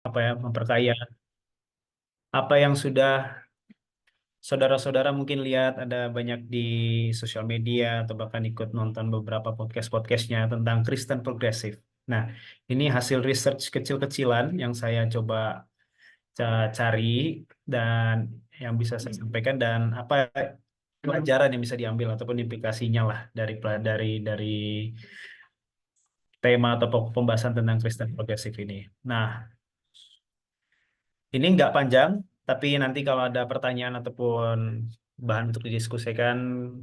apa ya, memperkaya apa yang sudah saudara-saudara mungkin lihat ada banyak di sosial media atau bahkan ikut nonton beberapa podcast-podcastnya tentang Kristen progresif. Nah, ini hasil research kecil-kecilan yang saya coba cari dan yang bisa saya sampaikan dan apa pelajaran yang bisa diambil ataupun implikasinya lah dari tema atau pembahasan tentang Kristen progresif ini. Nah, ini nggak panjang, tapi nanti kalau ada pertanyaan ataupun bahan untuk didiskusikan,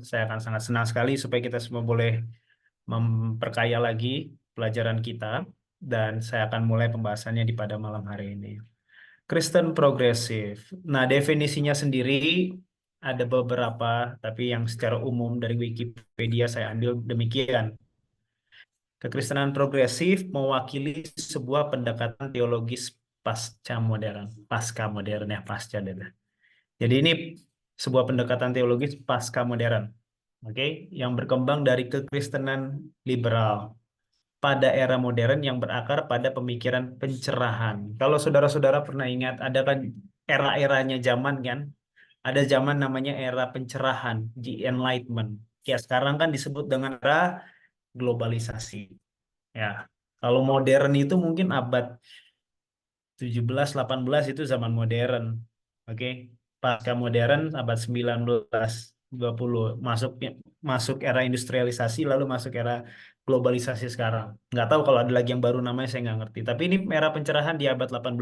saya akan sangat senang sekali supaya kita semua boleh memperkaya lagi pelajaran kita. Dan saya akan mulai pembahasannya di pada malam hari ini. Kristen progresif. Nah, definisinya sendiri ada beberapa, tapi yang secara umum dari Wikipedia saya ambil demikian. Kekristenan progresif mewakili sebuah pendekatan teologis pasca modern ya, pasca deh. Jadi ini sebuah pendekatan teologis pasca modern, oke, yang berkembang dari kekristenan liberal pada era modern yang berakar pada pemikiran pencerahan. Kalau saudara-saudara pernah ingat, ada kan era-eranya zaman kan, ada zaman namanya era pencerahan, the Enlightenment. Ya sekarang kan disebut dengan era globalisasi. Ya, kalau modern itu mungkin abad 17, 18 itu zaman modern. Oke. Pasca modern abad 19, 20 masuk era industrialisasi lalu masuk era globalisasi sekarang. Nggak tahu kalau ada lagi yang baru namanya saya nggak ngerti. Tapi ini era pencerahan di abad 18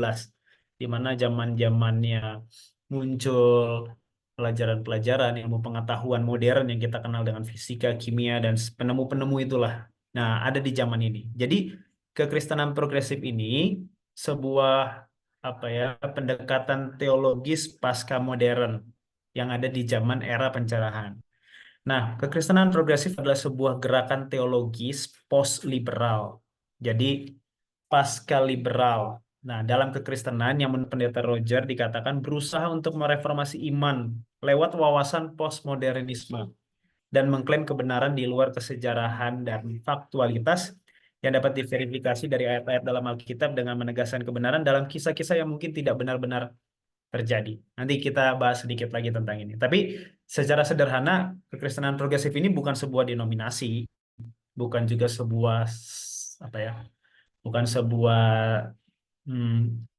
di mana zaman-zamannya muncul pelajaran-pelajaran ilmu pengetahuan modern yang kita kenal dengan fisika, kimia dan penemu-penemu itulah. Nah, ada di zaman ini. Jadi kekristenan progresif ini sebuah apa ya pendekatan teologis pasca modern yang ada di zaman era pencerahan. Nah, kekristenan progresif adalah sebuah gerakan teologis post-liberal. Jadi pasca liberal. Nah, dalam kekristenan yang menurut Pendeta Roger dikatakan berusaha untuk mereformasi iman lewat wawasan postmodernisme dan mengklaim kebenaran di luar kesejarahan dan faktualitas yang dapat diverifikasi dari ayat-ayat dalam Alkitab dengan menegaskan kebenaran dalam kisah-kisah yang mungkin tidak benar-benar terjadi. Nanti kita bahas sedikit lagi tentang ini. Tapi secara sederhana, kekristenan progresif ini bukan sebuah denominasi, bukan juga sebuah apa ya, bukan sebuah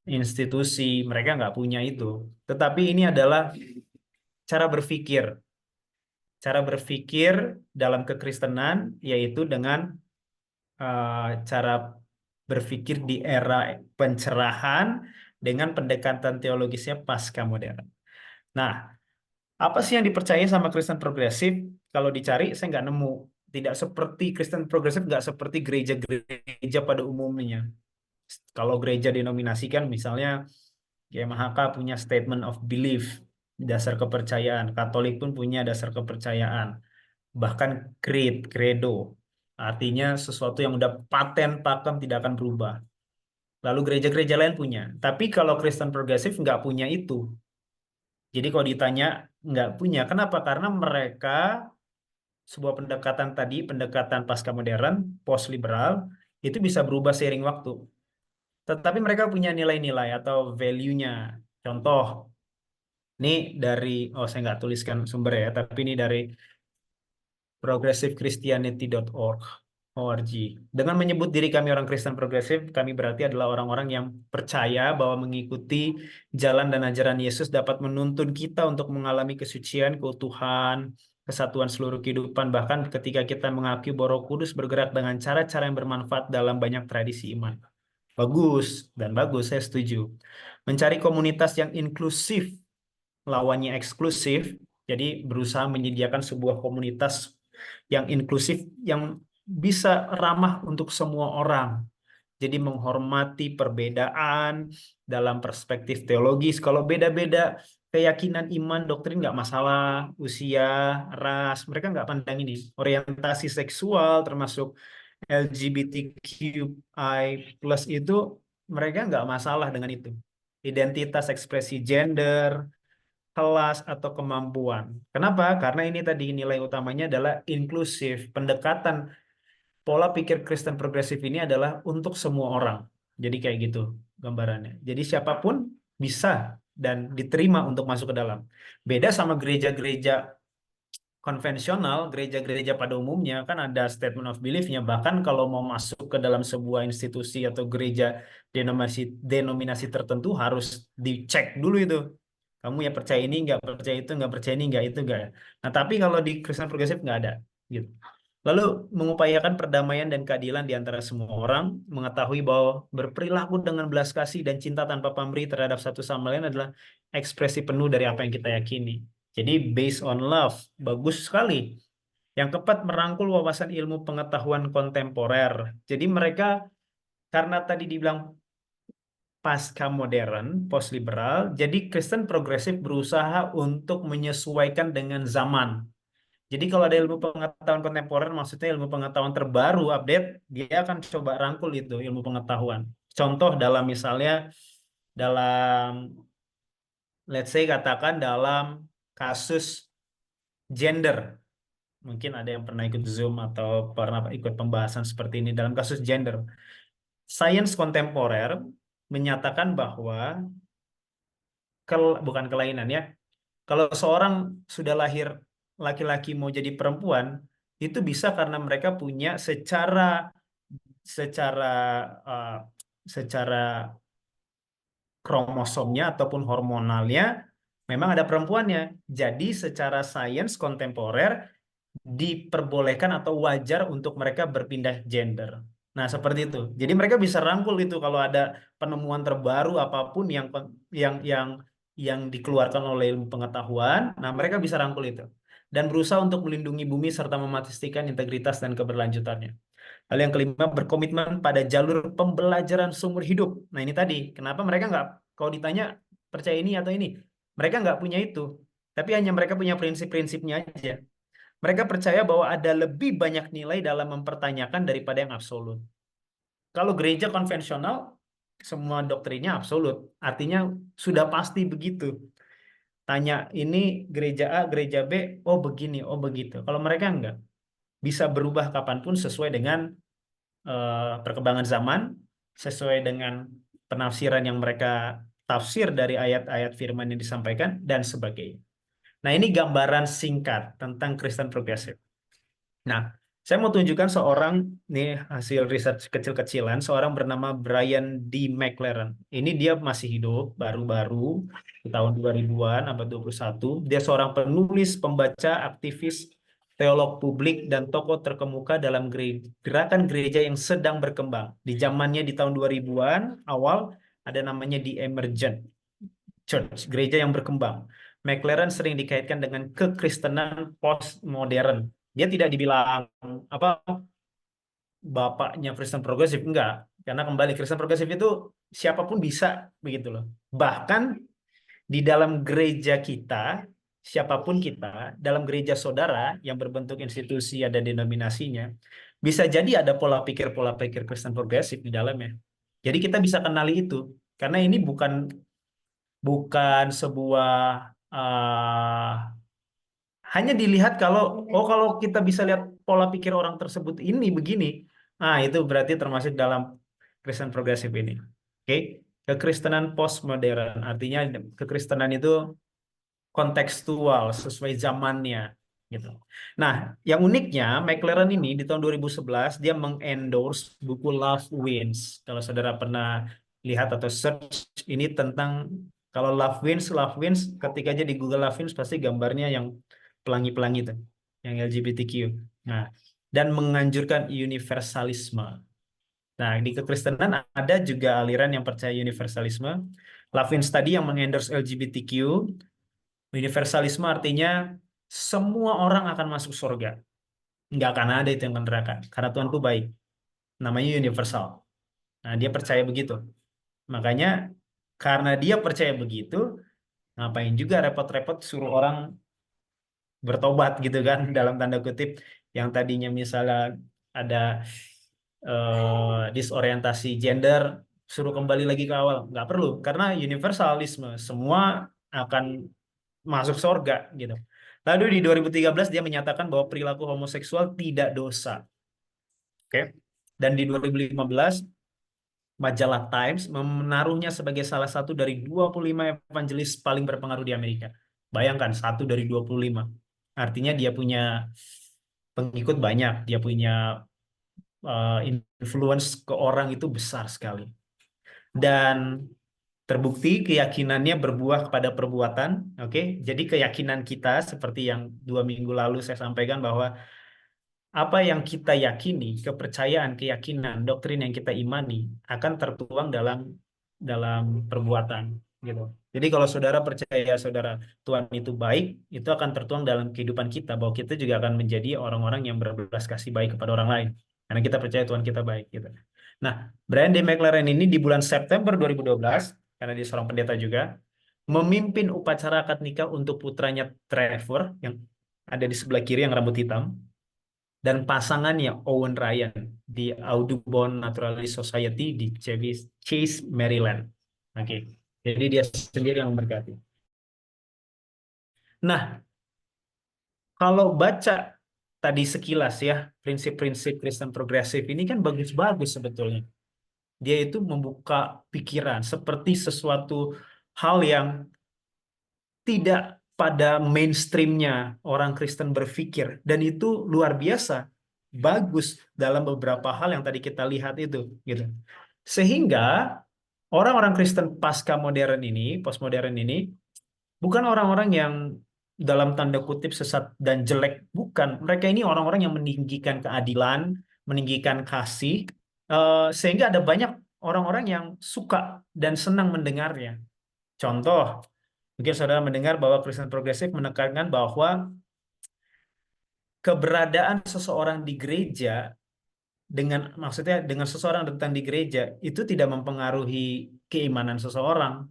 institusi. Mereka nggak punya itu. Tetapi ini adalah cara berpikir. Cara berpikir dalam kekristenan yaitu dengan cara berpikir di era pencerahan dengan pendekatan teologisnya pasca modern. Nah, apa sih yang dipercaya sama Kristen progresif? Kalau dicari, saya nggak nemu. Tidak seperti Kristen progresif, nggak seperti gereja-gereja pada umumnya. Kalau gereja denominasi kan, misalnya GMHK punya statement of belief, dasar kepercayaan. Katolik pun punya dasar kepercayaan. Bahkan credo. Artinya sesuatu yang udah paten, pakem, tidak akan berubah. Lalu gereja-gereja lain punya. Tapi kalau Kristen progresif nggak punya itu. Jadi kalau ditanya nggak punya, kenapa? Karena mereka sebuah pendekatan tadi, pendekatan pasca modern, post liberal, itu bisa berubah seiring waktu. Tetapi mereka punya nilai-nilai atau value-nya. Contoh, ini dari, oh saya nggak tuliskan sumber ya, tapi ini dari progressivechristianity.org. ORG. Dengan menyebut diri kami orang Kristen progresif, kami berarti adalah orang-orang yang percaya bahwa mengikuti jalan dan ajaran Yesus dapat menuntun kita untuk mengalami kesucian, keutuhan, kesatuan seluruh kehidupan, bahkan ketika kita mengakui bahwa Roh Kudus bergerak dengan cara-cara yang bermanfaat dalam banyak tradisi iman. Bagus, dan bagus, saya setuju. Mencari komunitas yang inklusif, lawannya eksklusif, jadi berusaha menyediakan sebuah komunitas yang inklusif, yang bisa ramah untuk semua orang. Jadi menghormati perbedaan dalam perspektif teologis. Kalau beda-beda keyakinan, iman, doktrin nggak masalah, usia, ras, mereka nggak pandang ini. Orientasi seksual termasuk LGBTQI plus itu mereka nggak masalah dengan itu. Identitas ekspresi gender, kelas atau kemampuan. Kenapa? Karena ini tadi nilai utamanya adalah inklusif. Pendekatan pola pikir Kristen progresif ini adalah untuk semua orang. Jadi kayak gitu. gambarannya. Jadi siapapun bisa dan diterima untuk masuk ke dalam. Beda sama gereja-gereja konvensional, gereja-gereja pada umumnya kan ada statement of belief-nya. Bahkan kalau mau masuk ke dalam sebuah institusi atau gereja denominasi tertentu harus dicek dulu itu. Kamu ya percaya ini, nggak percaya itu, nggak percaya ini, nggak itu, nggak. Nah, tapi kalau di Kristen Progresif nggak ada. Gitu. Lalu mengupayakan perdamaian dan keadilan di antara semua orang, mengetahui bahwa berperilaku dengan belas kasih dan cinta tanpa pamrih terhadap satu sama lain adalah ekspresi penuh dari apa yang kita yakini. Jadi based on love, bagus sekali. Yang keempat, merangkul wawasan ilmu pengetahuan kontemporer. Jadi mereka karena tadi dibilang pasca modern, post liberal, jadi Kristen progresif berusaha untuk menyesuaikan dengan zaman. Jadi kalau ada ilmu pengetahuan kontemporer, maksudnya ilmu pengetahuan terbaru, update, dia akan coba rangkul itu ilmu pengetahuan. Contoh dalam misalnya dalam let's say katakan dalam kasus gender. Mungkin ada yang pernah ikut Zoom atau pernah ikut pembahasan seperti ini dalam kasus gender. Sains kontemporer menyatakan bahwa bukan kelainan ya. Kalau seorang sudah lahir laki-laki mau jadi perempuan, itu bisa karena mereka punya secara uh, secara kromosomnya ataupun hormonalnya memang ada perempuannya. Jadi secara sains kontemporer diperbolehkan atau wajar untuk mereka berpindah gender. Nah, seperti itu. Jadi mereka bisa rangkul itu kalau ada penemuan terbaru apapun yang dikeluarkan oleh ilmu pengetahuan, nah mereka bisa rangkul itu dan berusaha untuk melindungi bumi serta memastikan integritas dan keberlanjutannya. Lalu yang kelima, berkomitmen pada jalur pembelajaran seumur hidup. Nah, ini tadi, kenapa mereka nggak, kalau ditanya percaya ini atau ini, mereka nggak punya itu. Tapi hanya mereka punya prinsip-prinsipnya aja. Mereka percaya bahwa ada lebih banyak nilai dalam mempertanyakan daripada yang absolut. Kalau gereja konvensional, semua doktrinnya absolut. Artinya sudah pasti begitu. Tanya ini gereja A, gereja B, oh begini, oh begitu. Kalau mereka enggak, bisa berubah kapanpun sesuai dengan perkembangan zaman, sesuai dengan penafsiran yang mereka tafsir dari ayat-ayat firman yang disampaikan, dan sebagainya. Nah, ini gambaran singkat tentang Kristen progresif. Nah, saya mau tunjukkan seorang, nih hasil riset kecil-kecilan, seorang bernama Brian D. McLaren. Ini dia masih hidup, baru-baru, di tahun 2000-an, abad 21. Dia seorang penulis, pembaca, aktivis, teolog publik, dan tokoh terkemuka dalam gerakan gereja yang sedang berkembang. Di zamannya di tahun 2000-an, awal, ada namanya The Emergent Church, gereja yang berkembang. McLaren sering dikaitkan dengan kekristenan postmodern. Dia tidak dibilang apa bapaknya Kristen progresif, enggak. Karena kembali Kristen progresif itu siapapun bisa begitu loh. Bahkan di dalam gereja kita, siapapun kita, dalam gereja saudara yang berbentuk institusi ada denominasinya, bisa jadi ada pola pikir Kristen progresif di dalamnya. Jadi kita bisa kenali itu. Karena ini bukan bukan sebuah hanya dilihat kalau kita bisa lihat pola pikir orang tersebut ini begini, nah itu berarti termasuk dalam Kristen progresif ini. Oke, kekristenan postmodern artinya kekristenan itu kontekstual sesuai zamannya gitu. Nah, yang uniknya McLaren ini di tahun 2011 dia mengendorse buku Love Wins. Kalau saudara pernah lihat atau search ini tentang kalau Love Wins ketika aja di Google Love Wins pasti gambarnya yang pelangi-pelangi itu, yang LGBTQ. Nah, dan menganjurkan universalisme. Nah, di kekristenan ada juga aliran yang percaya universalisme. Love Wins tadi yang mengendorse LGBTQ. Universalisme artinya semua orang akan masuk surga. Nggak akan ada itu yang ke neraka. Karena Tuhanku baik. Namanya universal. Nah, dia percaya begitu. Makanya karena dia percaya begitu, ngapain juga repot-repot suruh orang bertobat gitu kan, dalam tanda kutip. Yang tadinya misalnya ada disorientasi gender, suruh kembali lagi ke awal. Nggak perlu. Karena universalisme. Semua akan masuk surga gitu. Lalu di 2013 dia menyatakan bahwa perilaku homoseksual tidak dosa. Oke. Dan di 2015 majalah Times menaruhnya sebagai salah satu dari 25 evangelis paling berpengaruh di Amerika. Bayangkan, satu dari 25. Artinya dia punya pengikut banyak, dia punya influence ke orang itu besar sekali. Dan terbukti keyakinannya berbuah kepada perbuatan. Oke, jadi keyakinan kita seperti yang 2 minggu lalu saya sampaikan bahwa apa yang kita yakini, kepercayaan, keyakinan, doktrin yang kita imani akan tertuang dalam perbuatan, gitu. Jadi kalau saudara percaya saudara Tuhan itu baik, itu akan tertuang dalam kehidupan kita bahwa kita juga akan menjadi orang-orang yang berbelas kasih baik kepada orang lain karena kita percaya Tuhan kita baik, gitu. Nah, Brian D. McLaren ini di bulan September 2012, karena dia seorang pendeta juga, memimpin upacara akad nikah untuk putranya Trevor yang ada di sebelah kiri yang rambut hitam dan pasangannya Owen Ryan di Audubon Naturalist Society di Chase, Maryland. Oke, jadi dia sendiri yang memberkati. Nah, kalau baca tadi sekilas ya, prinsip-prinsip Kristen progresif ini kan bagus-bagus sebetulnya. Dia itu membuka pikiran seperti sesuatu hal yang tidak pada mainstreamnya orang Kristen berpikir, dan itu luar biasa bagus dalam beberapa hal yang tadi kita lihat itu, gitu. Sehingga orang-orang Kristen pasca modern ini, postmodern ini, bukan orang-orang yang dalam tanda kutip sesat dan jelek, bukan. Mereka ini orang-orang yang meninggikan keadilan, meninggikan kasih, sehingga ada banyak orang-orang yang suka dan senang mendengarnya. Contoh, mungkin saudara mendengar bahwa Kristen progresif menekankan bahwa keberadaan seseorang di gereja maksudnya dengan seseorang datang di gereja itu tidak mempengaruhi keimanan seseorang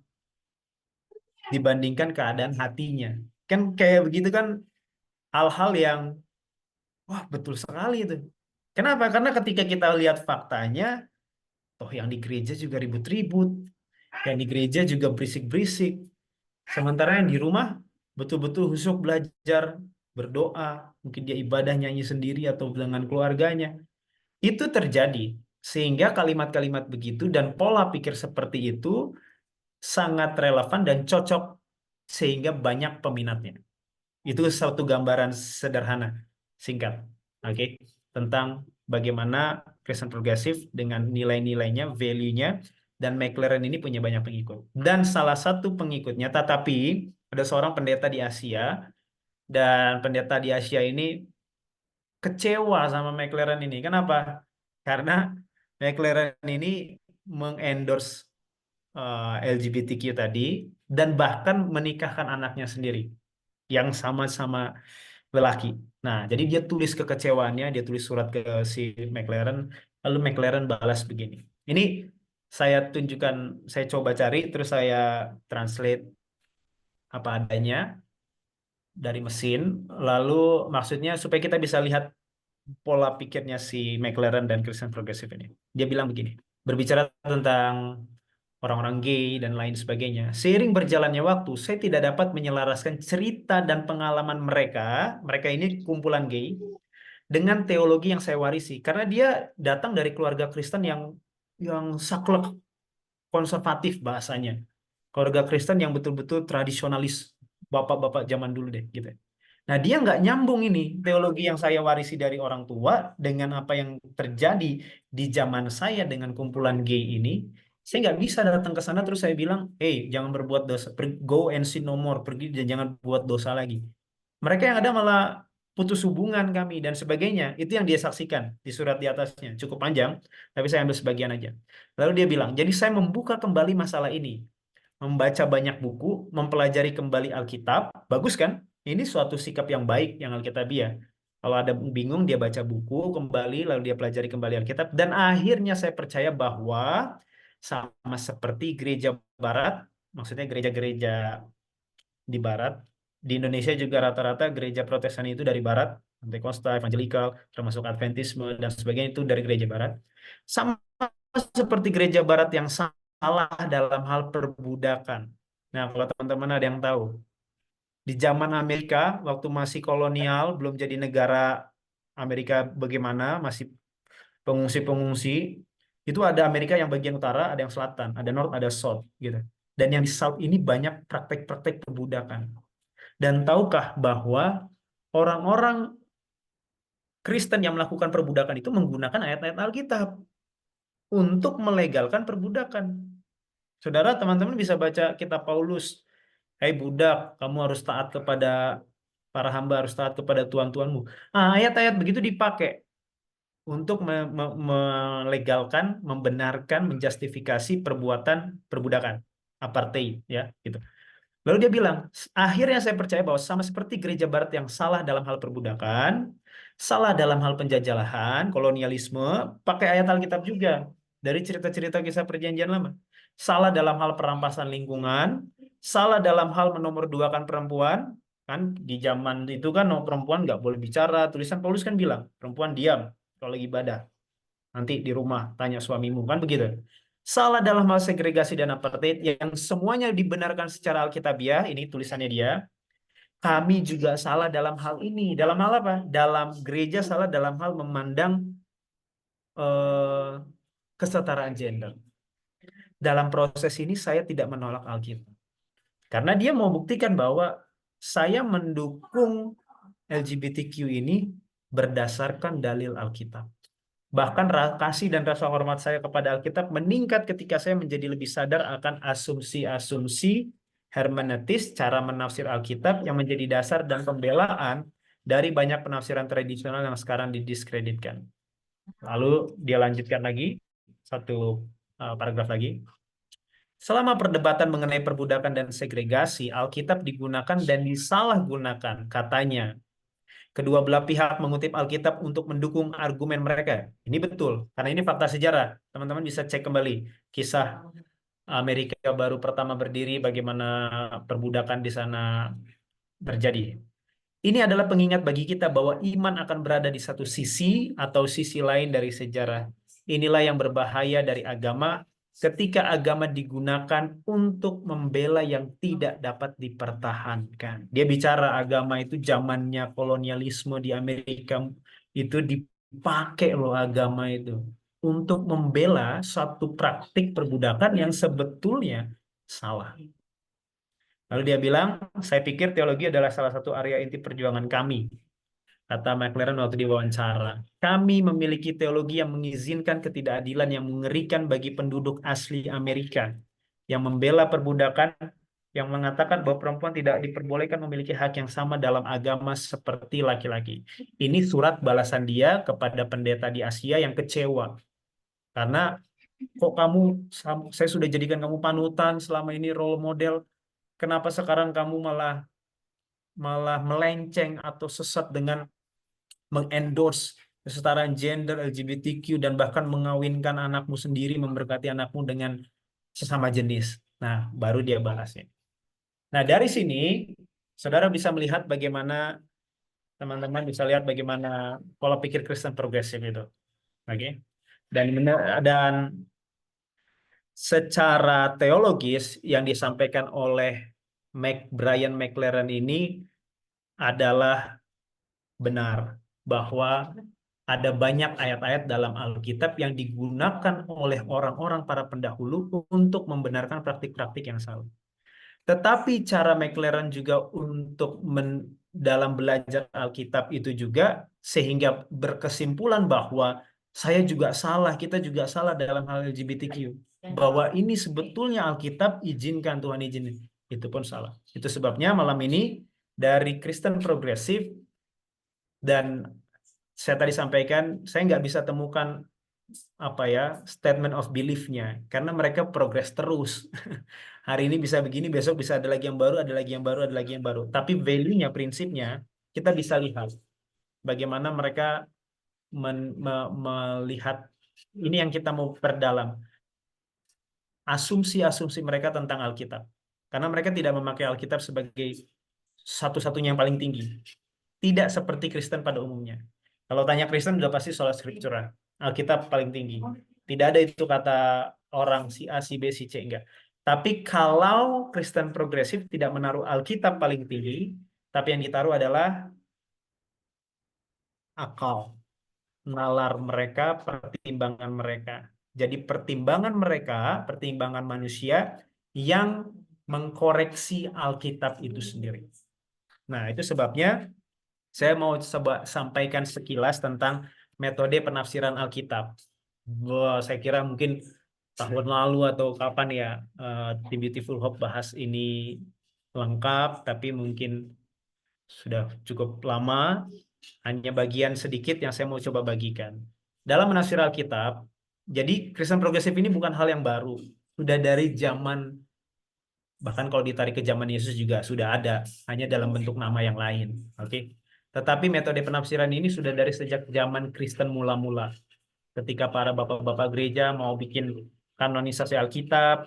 dibandingkan keadaan hatinya. Kan kayak begitu kan, hal-hal yang wah betul sekali itu. Kenapa? Karena ketika kita lihat faktanya, toh yang di gereja juga ribut-ribut, yang di gereja juga berisik-berisik. Sementara yang di rumah betul-betul husuk belajar, berdoa, mungkin dia ibadah nyanyi sendiri atau dengan keluarganya. Itu terjadi. Sehingga kalimat-kalimat begitu dan pola pikir seperti itu sangat relevan dan cocok sehingga banyak peminatnya. Itu satu gambaran sederhana, singkat, oke, tentang bagaimana Kristen progresif dengan nilai-nilainya, value-nya, dan McLaren ini punya banyak pengikut. Dan salah satu pengikutnya, tetapi ada seorang pendeta di Asia, dan pendeta di Asia ini kecewa sama McLaren ini. Kenapa? Karena McLaren ini mengendorse LGBTQ tadi dan bahkan menikahkan anaknya sendiri yang sama-sama lelaki. Nah, jadi dia tulis kekecewaannya, dia tulis surat ke si McLaren, lalu McLaren balas begini. Ini saya tunjukkan, saya coba cari, terus saya translate apa adanya dari mesin, lalu maksudnya supaya kita bisa lihat pola pikirnya si McLaren dan Christian Progressive ini. Dia bilang begini, berbicara tentang orang-orang gay dan lain sebagainya. Seiring berjalannya waktu, saya tidak dapat menyelaraskan cerita dan pengalaman mereka, mereka ini kumpulan gay, dengan teologi yang saya warisi. Karena dia datang dari keluarga Kristen yang saklek, konservatif bahasanya. Keluarga Kristen yang betul-betul tradisionalis, bapak-bapak zaman dulu deh, gitu. Nah, dia nggak nyambung ini teologi yang saya warisi dari orang tua dengan apa yang terjadi di zaman saya dengan kumpulan gay ini. Saya nggak bisa datang ke sana terus saya bilang, hey, jangan berbuat dosa, go and sin no more, pergi dan jangan buat dosa lagi. Mereka yang ada malah putus hubungan kami dan sebagainya. Itu yang dia saksikan di surat di atasnya. Cukup panjang, tapi saya ambil sebagian aja. Lalu dia bilang, jadi saya membuka kembali masalah ini, membaca banyak buku, mempelajari kembali Alkitab. Bagus kan? Ini suatu sikap yang baik, yang Alkitabiah. Kalau ada bingung, dia baca buku kembali, lalu dia pelajari kembali Alkitab. Dan akhirnya saya percaya bahwa sama seperti gereja Barat, maksudnya gereja-gereja di Barat, di Indonesia juga rata-rata gereja Protestan itu dari Barat, Pentakosta, Evangelikal, termasuk Adventisme, dan sebagainya itu dari gereja Barat. Sama seperti gereja Barat yang salah dalam hal perbudakan. Nah, kalau teman-teman ada yang tahu, di zaman Amerika, waktu masih kolonial, belum jadi negara Amerika bagaimana, masih pengungsi-pengungsi, Itu ada Amerika yang bagian utara, ada yang selatan, ada north, ada south gitu. Dan yang di south ini banyak praktek-praktek perbudakan. Dan tahukah bahwa orang-orang Kristen yang melakukan perbudakan itu menggunakan ayat-ayat Alkitab untuk melegalkan perbudakan. Saudara, teman-teman bisa baca kitab Paulus. Hai budak, kamu harus taat kepada para hamba, harus taat kepada tuan-tuanmu. Nah, ayat-ayat begitu dipakai untuk melegalkan, membenarkan, menjustifikasi perbuatan perbudakan, apartheid, ya, gitu. Lalu dia bilang, akhirnya saya percaya bahwa sama seperti gereja Barat yang salah dalam hal perbudakan, salah dalam hal penjajahan, kolonialisme, pakai ayat Alkitab juga dari cerita-cerita kisah Perjanjian Lama. Salah dalam hal perampasan lingkungan, salah dalam hal menomorduakan perempuan, kan di zaman itu kan perempuan nggak boleh bicara. Tulisan Paulus kan bilang, perempuan diam kalau lagi ibadah. Nanti di rumah tanya suamimu, kan begitu. Salah dalam hal segregasi dan apartheid yang semuanya dibenarkan secara alkitabiah, ini tulisannya dia. Kami juga salah dalam hal ini. Dalam hal apa? Dalam gereja salah dalam hal memandang eh, kesetaraan gender. Dalam proses ini saya tidak menolak Alkitab. Karena dia mau buktikan bahwa saya mendukung LGBTQ ini berdasarkan dalil Alkitab. Bahkan kasih dan rasa hormat saya kepada Alkitab meningkat ketika saya menjadi lebih sadar akan asumsi-asumsi hermeneutis, cara menafsir Alkitab yang menjadi dasar dan pembelaan dari banyak penafsiran tradisional yang sekarang didiskreditkan. Lalu dia lanjutkan lagi, satu paragraf lagi. Selama perdebatan mengenai perbudakan dan segregasi, Alkitab digunakan dan disalahgunakan, katanya. Kedua belah pihak mengutip Alkitab untuk mendukung argumen mereka. Ini betul, karena ini fakta sejarah. Teman-teman bisa cek kembali kisah Amerika baru pertama berdiri, bagaimana perbudakan di sana terjadi. Ini adalah pengingat bagi kita bahwa iman akan berada di satu sisi atau sisi lain dari sejarah. Inilah yang berbahaya dari agama ketika agama digunakan untuk membela yang tidak dapat dipertahankan. Dia bicara agama itu zamannya kolonialisme di Amerika itu dipakai loh agama itu untuk membela satu praktik perbudakan yang sebetulnya salah. Lalu dia bilang, saya pikir teologi adalah salah satu area inti perjuangan kami. Kata McLaren waktu diwawancara. Kami memiliki teologi yang mengizinkan ketidakadilan yang mengerikan bagi penduduk asli Amerika. Yang membela perbudakan, yang mengatakan bahwa perempuan tidak diperbolehkan memiliki hak yang sama dalam agama seperti laki-laki. Ini surat balasan dia kepada pendeta di Asia yang kecewa. Karena kok kamu, saya sudah jadikan kamu panutan selama ini role model, kenapa sekarang kamu malah malah melenceng atau sesat dengan mengendorse kesetaraan gender, LGBTQ, dan bahkan mengawinkan anakmu sendiri, memberkati anakmu dengan sesama jenis. Nah, baru dia bahasnya. Nah, dari sini, saudara bisa melihat bagaimana, teman-teman bisa lihat bagaimana pola pikir Kristen progresif itu. Oke. Dan secara teologis yang disampaikan oleh Brian McLaren ini adalah benar bahwa ada banyak ayat-ayat dalam Alkitab yang digunakan oleh orang-orang para pendahulu untuk membenarkan praktik-praktik yang salah. Tetapi cara McLaren juga untuk dalam belajar Alkitab itu juga sehingga berkesimpulan bahwa saya juga salah, kita juga salah dalam hal LGBTQ. Bahwa ini sebetulnya Alkitab izinkan, Tuhan izinin. Itu pun salah. Itu sebabnya malam ini dari Kristen progresif dan saya tadi sampaikan, saya nggak bisa temukan apa ya statement of belief-nya karena mereka progres terus. Hari ini bisa begini, besok bisa ada lagi yang baru, ada lagi yang baru, ada lagi yang baru. Tapi value-nya, prinsipnya kita bisa lihat bagaimana mereka melihat ini yang kita mau perdalam. Asumsi-asumsi mereka tentang Alkitab. Karena mereka tidak memakai Alkitab sebagai satu-satunya yang paling tinggi. Tidak seperti Kristen pada umumnya. Kalau tanya Kristen udah pasti soal Scriptura. Alkitab paling tinggi. Tidak ada itu kata orang si A, si B, si C, enggak. Tapi kalau Kristen progresif tidak menaruh Alkitab paling tinggi, tapi yang ditaruh adalah akal, nalar mereka, pertimbangan mereka. Jadi pertimbangan mereka, pertimbangan manusia yang mengkoreksi Alkitab itu sendiri. Nah, itu sebabnya saya mau coba sampaikan sekilas tentang metode penafsiran Alkitab. Wah, saya kira mungkin tahun lalu atau kapan ya Tim Beautiful Hope bahas ini lengkap, tapi mungkin sudah cukup lama. Hanya bagian sedikit yang saya mau coba bagikan. Dalam menafsir Alkitab, jadi Kristen progresif ini bukan hal yang baru. Sudah dari zaman, bahkan kalau ditarik ke zaman Yesus juga sudah ada, hanya dalam bentuk nama yang lain. Oke. Tetapi metode penafsiran ini sudah dari sejak zaman Kristen mula-mula. Ketika para bapak-bapak gereja mau bikin kanonisasi Alkitab,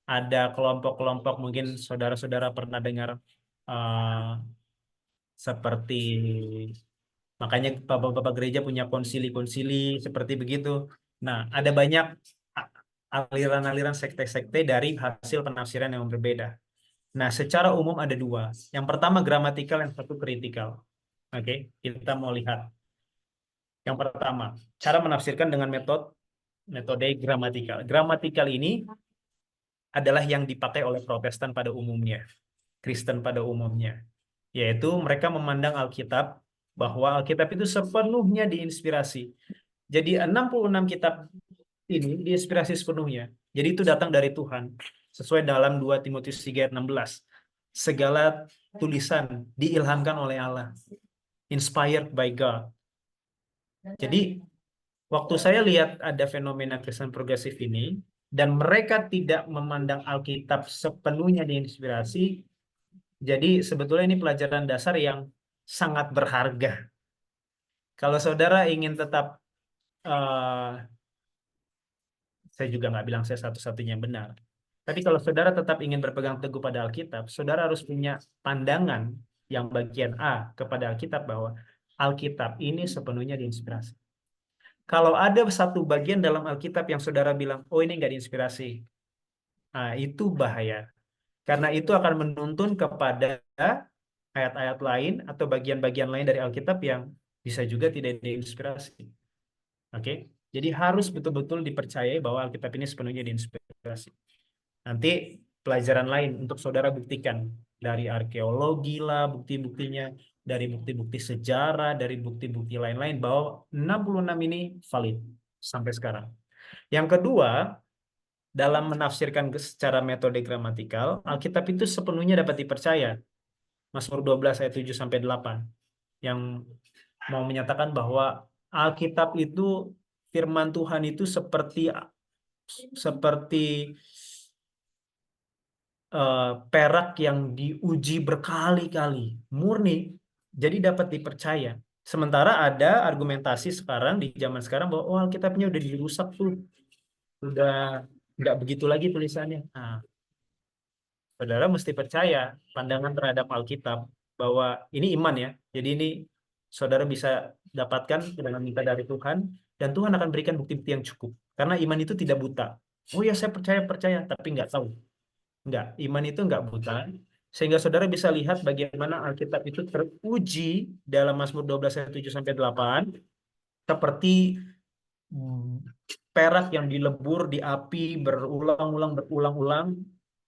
ada kelompok-kelompok, mungkin saudara-saudara pernah dengar eh, seperti, makanya bapak-bapak gereja punya konsili-konsili seperti begitu. Nah, ada banyak aliran-aliran sekte-sekte dari hasil penafsiran yang berbeda. Nah, secara umum ada dua. Yang pertama gramatikal, yang satu kritikal. Oke, kita mau lihat. Yang pertama, cara menafsirkan dengan metode gramatikal. Gramatikal ini adalah yang dipakai oleh Protestan pada umumnya, Kristen pada umumnya, yaitu mereka memandang Alkitab bahwa Alkitab itu sepenuhnya diinspirasi. Jadi 66 kitab ini diinspirasi sepenuhnya. Jadi itu datang dari Tuhan. Sesuai dalam 2 Timotius 3 ayat 16. Segala tulisan diilhamkan oleh Allah. Inspired by God. Jadi waktu saya lihat ada fenomena Kristen progresif ini, dan mereka tidak memandang Alkitab sepenuhnya diinspirasi, jadi sebetulnya ini pelajaran dasar yang sangat berharga. Kalau saudara ingin tetap, saya juga nggak bilang saya satu-satunya yang benar. Tapi kalau saudara tetap ingin berpegang teguh pada Alkitab, saudara harus punya pandangan yang bagian A kepada Alkitab bahwa Alkitab ini sepenuhnya diinspirasi. Kalau ada satu bagian dalam Alkitab yang saudara bilang, oh ini nggak diinspirasi, nah, itu bahaya. Karena itu akan menuntun kepada ayat-ayat lain atau bagian-bagian lain dari Alkitab yang bisa juga tidak diinspirasi. Oke, jadi harus betul-betul dipercayai bahwa Alkitab ini sepenuhnya diinspirasi. Nanti pelajaran lain untuk saudara buktikan dari arkeologi lah bukti-buktinya, dari bukti-bukti sejarah, dari bukti-bukti lain-lain bahwa 66 ini valid sampai sekarang. Yang kedua, dalam menafsirkan secara metode gramatikal, Alkitab itu sepenuhnya dapat dipercaya. Mazmur 12 ayat 7 sampai 8 yang mau menyatakan bahwa Alkitab itu firman Tuhan itu seperti perak yang diuji berkali-kali, murni, jadi dapat dipercaya. Sementara ada argumentasi sekarang di zaman sekarang bahwa oh, Alkitabnya udah dirusak tuh, udah nggak begitu lagi tulisannya. Nah, saudara mesti percaya pandangan terhadap Alkitab bahwa ini iman ya. Jadi ini saudara bisa dapatkan dengan minta dari Tuhan, dan Tuhan akan berikan bukti-bukti yang cukup. Karena iman itu tidak buta. Oh ya saya percaya, tapi nggak tahu. Enggak, iman itu enggak buta. Sehingga saudara bisa lihat bagaimana Alkitab itu teruji dalam Mazmur 12 ayat 7 sampai 8 seperti perak yang dilebur di api berulang-ulang.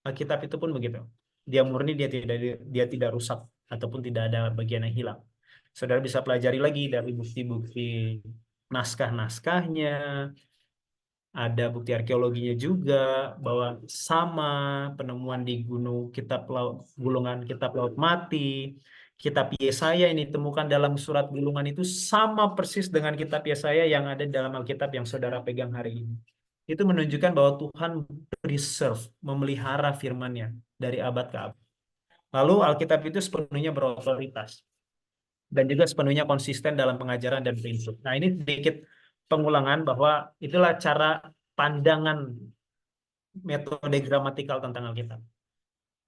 Alkitab itu pun begitu. Dia murni, dia tidak rusak ataupun tidak ada bagian yang hilang. Saudara bisa pelajari lagi dari bukti-bukti naskah-naskahnya, ada bukti arkeologinya juga bahwa sama penemuan di gulungan kitab Laut Mati, kitab Yesaya ini ditemukan dalam surat gulungan itu sama persis dengan kitab Yesaya yang ada dalam Alkitab yang saudara pegang hari ini. Itu menunjukkan bahwa Tuhan preserve, memelihara firman-Nya dari abad ke abad. Lalu Alkitab itu sepenuhnya berotoritas dan juga sepenuhnya konsisten dalam pengajaran dan prinsip. Nah, ini sedikit pengulangan bahwa itulah cara pandangan metode gramatikal tentang Alkitab.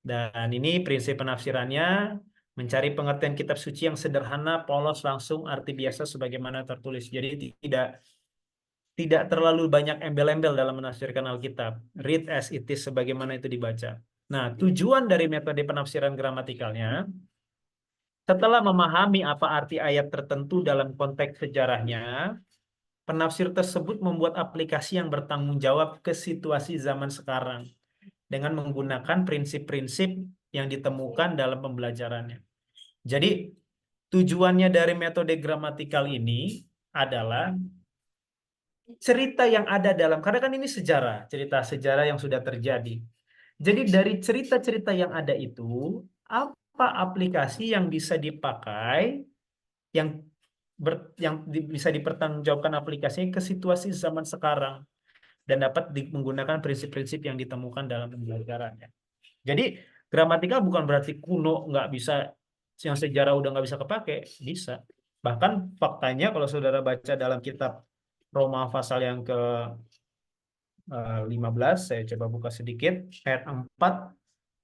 Dan ini prinsip penafsirannya, mencari pengertian kitab suci yang sederhana, polos, langsung, arti biasa sebagaimana tertulis. Jadi tidak terlalu banyak embel-embel dalam menafsirkan Alkitab. Read as it is sebagaimana itu dibaca. Nah, tujuan dari metode penafsiran gramatikalnya, setelah memahami apa arti ayat tertentu dalam konteks sejarahnya, Penafsir tersebut membuat aplikasi yang bertanggung jawab ke situasi zaman sekarang dengan menggunakan prinsip-prinsip yang ditemukan dalam pembelajarannya. Jadi, tujuannya dari metode gramatikal ini adalah cerita yang ada dalam, karena kan ini sejarah, cerita sejarah yang sudah terjadi. Jadi dari cerita-cerita yang ada itu, apa aplikasi yang bisa dipakai, yang bisa dipertanggungjawabkan aplikasinya ke situasi zaman sekarang dan dapat menggunakan prinsip-prinsip yang ditemukan dalam pembelajarannya. Jadi gramatikal bukan berarti kuno, nggak bisa, yang sejarah udah nggak bisa kepake, bisa. Bahkan faktanya kalau saudara baca dalam kitab Roma pasal yang ke 15, saya coba buka sedikit, ayat 4,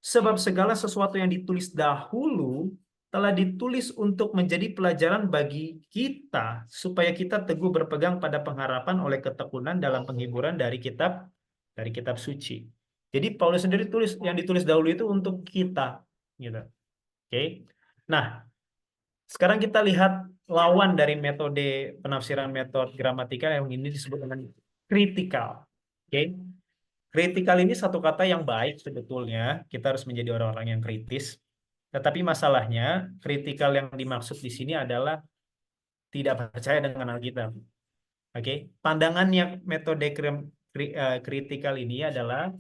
sebab segala sesuatu yang ditulis dahulu telah ditulis untuk menjadi pelajaran bagi kita, supaya kita teguh berpegang pada pengharapan oleh ketekunan dalam penghiburan dari kitab suci. Jadi Paulus sendiri tulis yang ditulis dahulu itu untuk kita, gitu. Oke. Nah, sekarang kita lihat lawan dari metode penafsiran metode gramatikal yang ini disebut dengan kritikal. Oke. Kritikal ini satu kata yang baik sebetulnya. Kita harus menjadi orang-orang yang kritis. Tetapi masalahnya, kritikal yang dimaksud di sini adalah tidak percaya dengan Alkitab. Oke. Pandangannya metode kritikal ini adalah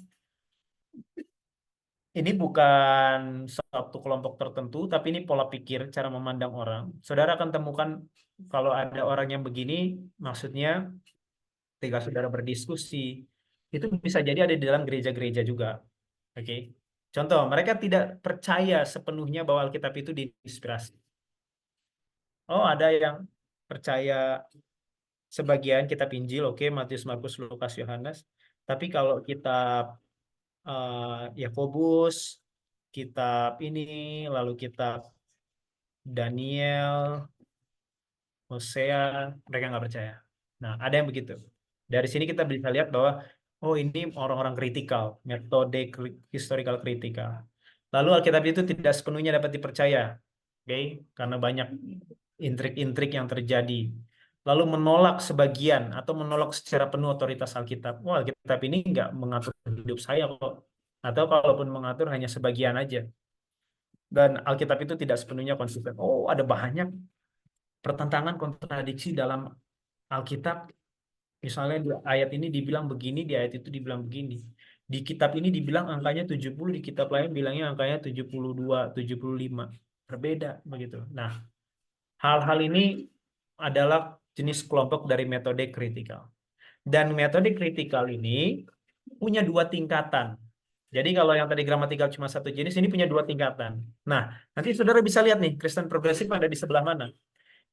ini bukan satu kelompok tertentu, tapi ini pola pikir, cara memandang orang. Saudara akan temukan kalau ada orang yang begini, maksudnya ketika saudara berdiskusi, itu bisa jadi ada di dalam gereja-gereja juga. Oke. Contoh, mereka tidak percaya sepenuhnya bahwa Alkitab itu diinspirasi. Oh, ada yang percaya sebagian kitab Injil, oke, Matius, Markus, Lukas, Yohanes. Tapi kalau kitab Yakobus, kitab ini, lalu kitab Daniel, Hosea, mereka nggak percaya. Nah, ada yang begitu. Dari sini kita bisa lihat bahwa, oh ini orang-orang kritikal, metode historical kritikal. Lalu Alkitab itu tidak sepenuhnya dapat dipercaya, oke? Karena banyak intrik-intrik yang terjadi. Lalu menolak sebagian atau menolak secara penuh otoritas Alkitab. Wah, Alkitab ini nggak mengatur hidup saya kok. Atau kalaupun mengatur hanya sebagian aja. Dan Alkitab itu tidak sepenuhnya konsisten. Oh, ada banyak pertentangan kontradiksi dalam Alkitab. Misalnya di ayat ini dibilang begini, di ayat itu dibilang begini. Di kitab ini dibilang angkanya 70, di kitab lain bilangnya angkanya 72, 75. Berbeda begitu. Nah, hal-hal ini adalah jenis kelompok dari metode kritikal. Dan metode kritikal ini punya dua tingkatan. Jadi kalau yang tadi gramatikal cuma satu jenis, ini punya dua tingkatan. Nah, nanti saudara bisa lihat nih, Kristen progresif ada di sebelah mana.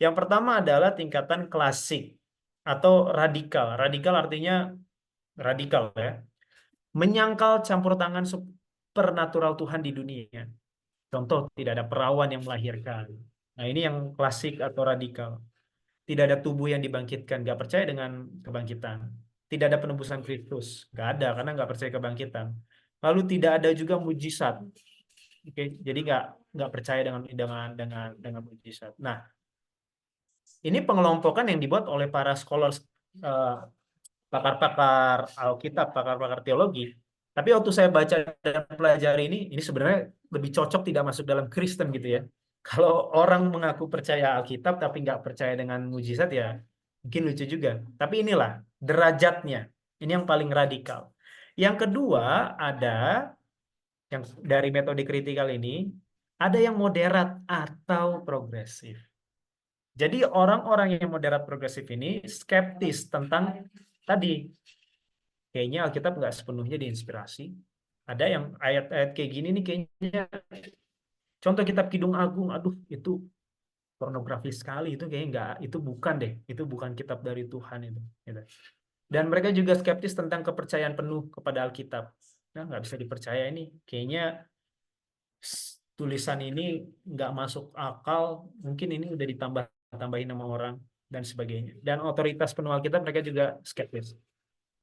Yang pertama adalah tingkatan klasik atau radikal. Radikal artinya radikal ya. Menyangkal campur tangan supernatural Tuhan di dunia. Contoh, tidak ada perawan yang melahirkan. Nah, ini yang klasik atau radikal. Tidak ada tubuh yang dibangkitkan, nggak percaya dengan kebangkitan. Tidak ada penebusan Kristus, nggak ada karena nggak percaya kebangkitan. Lalu tidak ada juga mujizat. Oke, jadi nggak percaya dengan mujizat. Nah, ini pengelompokan yang dibuat oleh para scholars, pakar-pakar Alkitab, pakar-pakar teologi. Tapi waktu saya baca dan pelajari ini sebenarnya lebih cocok tidak masuk dalam Kristen gitu ya. Kalau orang mengaku percaya Alkitab tapi nggak percaya dengan mujizat ya mungkin lucu juga. Tapi inilah derajatnya. Ini yang paling radikal. Yang kedua ada yang dari metode kritikal ini ada yang moderat atau progresif. Jadi orang-orang yang moderat progresif ini skeptis tentang tadi. Kayaknya Alkitab nggak sepenuhnya diinspirasi. Ada yang ayat-ayat kayak gini nih kayaknya. Contoh kitab Kidung Agung, aduh itu pornografi sekali, itu kayaknya nggak, itu bukan deh, itu bukan kitab dari Tuhan itu. Gitu. Dan mereka juga skeptis tentang kepercayaan penuh kepada Alkitab. Nah, nggak bisa dipercaya ini. Kayaknya tulisan ini nggak masuk akal, mungkin ini udah ditambah-tambahin sama orang dan sebagainya. Dan otoritas penuh Alkitab mereka juga skeptis.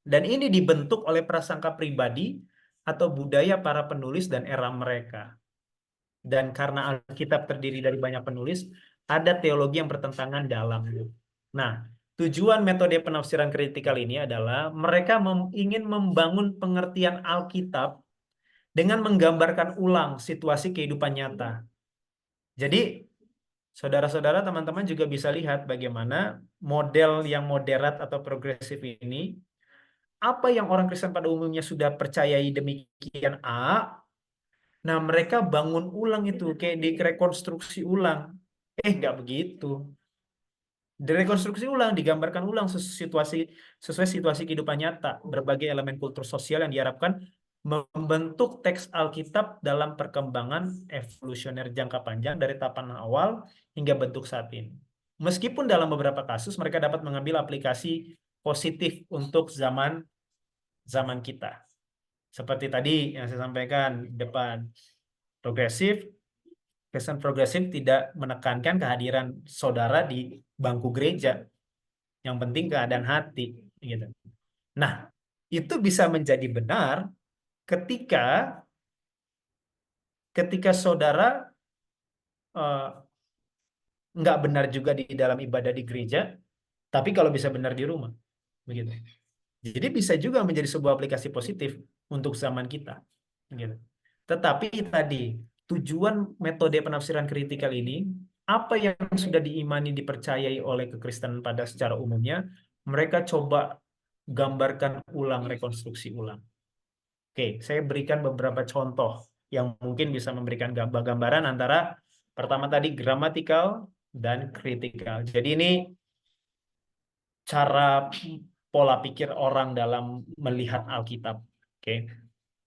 Dan ini dibentuk oleh prasangka pribadi atau budaya para penulis dan era mereka. Dan karena Alkitab terdiri dari banyak penulis, ada teologi yang bertentangan dalamnya. Nah, Tujuan metode penafsiran kritikal ini adalah mereka ingin membangun pengertian Alkitab dengan menggambarkan ulang situasi kehidupan nyata. Jadi, saudara-saudara, teman-teman juga bisa lihat bagaimana model yang moderat atau progresif ini, apa yang orang Kristen pada umumnya sudah percayai demikian A, nah mereka bangun ulang itu, kayak direkonstruksi ulang. Nggak begitu. Direkonstruksi ulang, digambarkan ulang sesuai situasi kehidupan nyata, berbagai elemen kultur sosial yang diharapkan membentuk teks Alkitab dalam perkembangan evolusioner jangka panjang dari tahapan awal hingga bentuk saat ini. Meskipun dalam beberapa kasus mereka dapat mengambil aplikasi positif untuk zaman kita. Seperti tadi yang saya sampaikan depan, Kristen progresif tidak menekankan kehadiran saudara di bangku gereja. Yang penting keadaan hati, gitu. Nah, itu bisa menjadi benar ketika saudara nggak benar juga di dalam ibadah di gereja, tapi kalau bisa benar di rumah, begitu. Jadi bisa juga menjadi sebuah aplikasi positif untuk zaman kita, gitu. Tetapi tadi tujuan metode penafsiran kritikal ini, apa yang sudah diimani dipercayai oleh kekristenan pada secara umumnya, mereka coba gambarkan ulang, rekonstruksi ulang. Oke, saya berikan beberapa contoh yang mungkin bisa memberikan gambaran antara pertama tadi gramatikal dan kritikal. Jadi ini cara pola pikir orang dalam melihat Alkitab. Oke.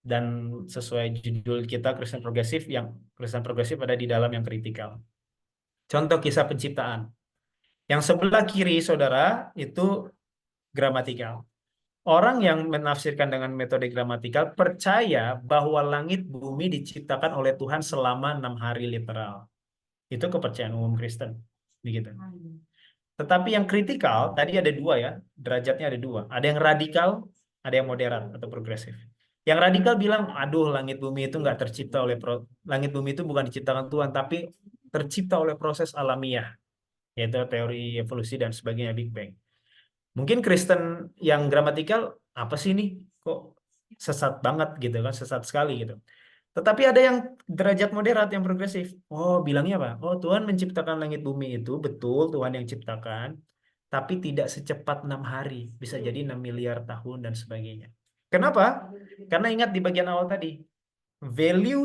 Dan sesuai judul kita Kristen progresif ada di dalam yang kritikal. Contoh kisah penciptaan. Yang sebelah kiri saudara itu gramatikal. Orang yang menafsirkan dengan metode gramatikal percaya bahwa langit bumi diciptakan oleh Tuhan selama 6 hari literal. Itu kepercayaan umum Kristen. Begitu. Tetapi yang kritikal, tadi ada dua ya, derajatnya ada dua. Ada yang radikal, ada yang moderat atau progresif. Yang radikal bilang, aduh langit bumi itu nggak tercipta langit bumi itu bukan diciptakan Tuhan, tapi tercipta oleh proses alamiah, yaitu teori evolusi dan sebagainya, Big Bang. Mungkin Kristen yang gramatikal, apa sih ini? Kok sesat banget gitu kan, sesat sekali gitu. Tetapi ada yang derajat moderat, yang progresif. Oh, bilangnya apa? Oh, Tuhan menciptakan langit bumi itu, betul Tuhan yang ciptakan, tapi tidak secepat 6 hari. Bisa jadi 6 miliar tahun dan sebagainya. Kenapa? Karena ingat di bagian awal tadi,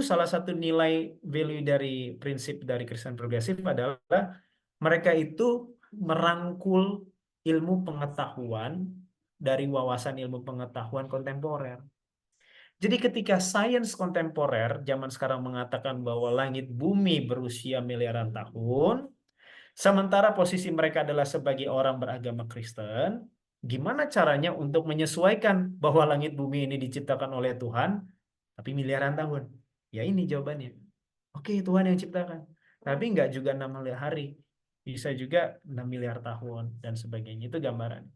salah satu nilai value dari prinsip dari Kristen progresif adalah mereka itu merangkul ilmu pengetahuan dari wawasan ilmu pengetahuan kontemporer. Jadi ketika sains kontemporer zaman sekarang mengatakan bahwa langit bumi berusia miliaran tahun, sementara posisi mereka adalah sebagai orang beragama Kristen, gimana caranya untuk menyesuaikan bahwa langit bumi ini diciptakan oleh Tuhan, tapi miliaran tahun? Ya ini jawabannya. Oke, Tuhan yang ciptakan. Tapi nggak juga 6 hari. Bisa juga 6 miliar tahun dan sebagainya. Itu gambaran.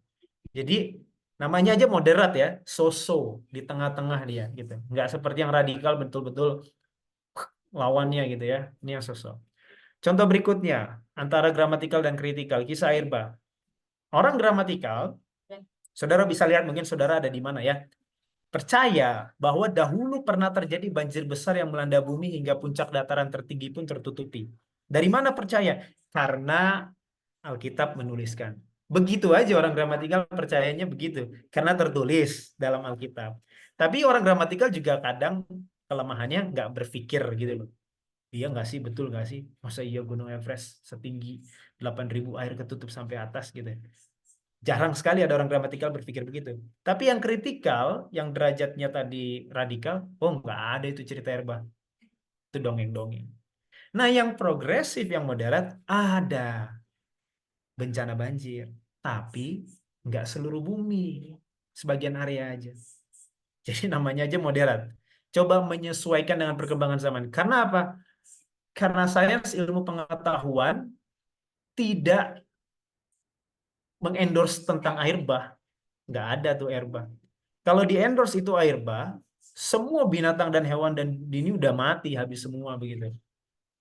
Jadi namanya aja moderat ya, so-so di tengah-tengah dia gitu. Nggak seperti yang radikal betul-betul lawannya gitu ya. Ini yang so-so. Contoh berikutnya, antara gramatikal dan kritikal, kisah air bah. Orang gramatikal, saudara bisa lihat mungkin saudara ada di mana ya. Percaya bahwa dahulu pernah terjadi banjir besar yang melanda bumi hingga puncak dataran tertinggi pun tertutupi. Dari mana percaya? Karena Alkitab menuliskan. Begitu aja orang gramatikal percayanya begitu. Karena tertulis dalam Alkitab. Tapi orang gramatikal juga kadang kelemahannya nggak berpikir gitu loh. Iya nggak sih, betul nggak sih? Masa iya Gunung Everest setinggi 8.000 air ketutup sampai atas gitu. Jarang sekali ada orang gramatikal berpikir begitu. Tapi yang kritikal, yang derajatnya tadi radikal, oh nggak ada itu cerita Erbah. Itu dongeng-dongeng. Nah yang progresif, yang moderat, ada bencana banjir. Tapi nggak seluruh bumi. Sebagian area aja. Jadi namanya aja moderat. Coba menyesuaikan dengan perkembangan zaman. Karena apa? Karena sains ilmu pengetahuan tidak mengendorse tentang air bah. Nggak ada tuh air bah. Kalau di endorse itu air bah, semua binatang dan hewan dan ini udah mati habis semua begitu.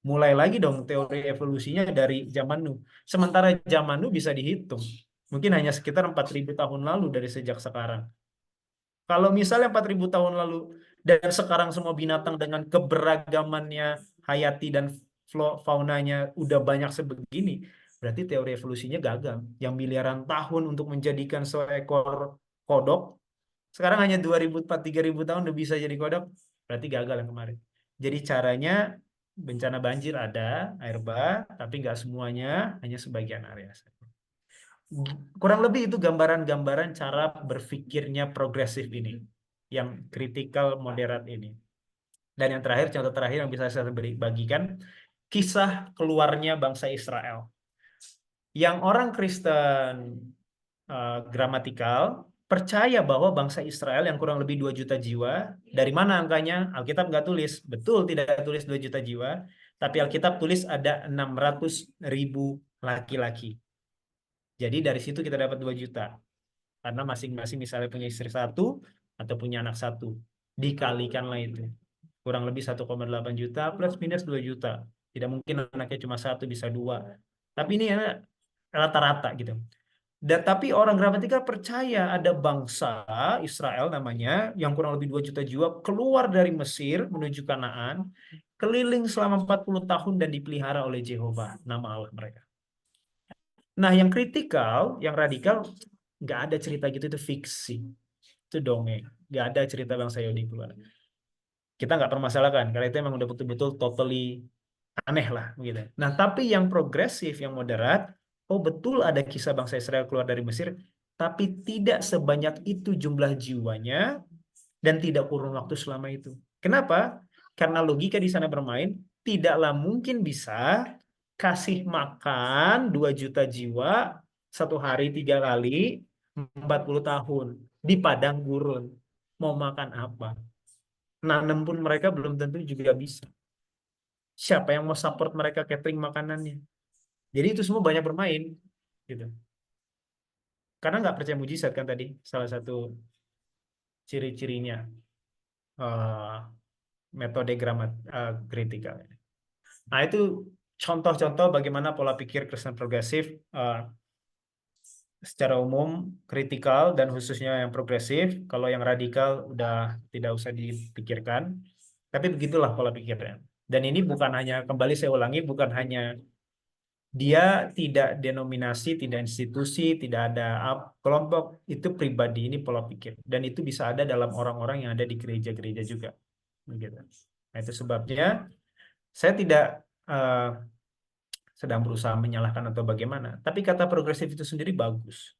Mulai lagi dong teori evolusinya dari zaman Nu. Sementara zaman Nu bisa dihitung. Mungkin hanya sekitar 4.000 tahun lalu dari sejak sekarang. Kalau misalnya 4.000 tahun lalu dan sekarang semua binatang dengan keberagamannya hayati dan faunanya udah banyak sebegini, berarti teori evolusinya gagal. Yang miliaran tahun untuk menjadikan seekor kodok, sekarang hanya 2.000, 3.000 tahun udah bisa jadi kodok, berarti gagal yang kemarin. Jadi caranya bencana banjir ada, air bah, tapi nggak semuanya, hanya sebagian area. Kurang lebih itu gambaran-gambaran cara berpikirnya progresif ini, yang kritikal moderat ini. Dan yang terakhir, contoh terakhir yang bisa saya bagikan, kisah keluarnya bangsa Israel. Yang orang Kristen gramatikal percaya bahwa bangsa Israel yang kurang lebih 2 juta jiwa, dari mana angkanya? Alkitab nggak tulis. Betul tidak tulis 2 juta jiwa, tapi Alkitab tulis ada 600.000 laki-laki. Jadi dari situ kita dapat 2 juta. Karena masing-masing misalnya punya istri satu atau punya anak satu. Dikalikanlah itu. Kurang lebih 1,8 juta plus minus 2 juta. Tidak mungkin anaknya cuma satu, bisa dua. Tapi ini ya rata-rata gitu. Dan, tapi orang gramatikal percaya ada bangsa Israel namanya yang kurang lebih 2 juta jiwa keluar dari Mesir menuju Kanaan, keliling selama 40 tahun dan dipelihara oleh Jehovah, nama Allah mereka. Nah, yang kritikal, yang radikal, nggak ada cerita gitu, itu fiksi, itu dongeng, nggak ada cerita bangsa Yahudi keluar. Kita nggak permasalahkan karena itu emang udah betul-betul totally aneh lah gitu. Nah, tapi yang progresif, yang moderat, oh betul ada kisah bangsa Israel keluar dari Mesir, tapi tidak sebanyak itu jumlah jiwanya dan tidak kurun waktu selama itu. Kenapa? Karena logika di sana bermain, tidaklah mungkin bisa kasih makan 2 juta jiwa satu hari 3 kali 40 tahun di padang gurun. Mau makan apa? Nanam pun mereka belum tentu juga bisa. Siapa yang mau support mereka catering makanannya? Jadi itu semua banyak bermain, gitu. Karena nggak percaya mujizat kan tadi salah satu ciri-cirinya metode kritikal. Nah itu contoh-contoh bagaimana pola pikir Kristen progresif secara umum kritikal dan khususnya yang progresif. Kalau yang radikal udah tidak usah dipikirkan. Tapi begitulah pola pikirnya. Dan ini bukan hanya, kembali saya ulangi, bukan hanya dia tidak denominasi, tidak institusi, tidak ada kelompok, itu pribadi, ini pola pikir. Dan itu bisa ada dalam orang-orang yang ada di gereja-gereja juga. Begitu. Nah, itu sebabnya saya tidak sedang berusaha menyalahkan atau bagaimana. Tapi kata progresif itu sendiri bagus.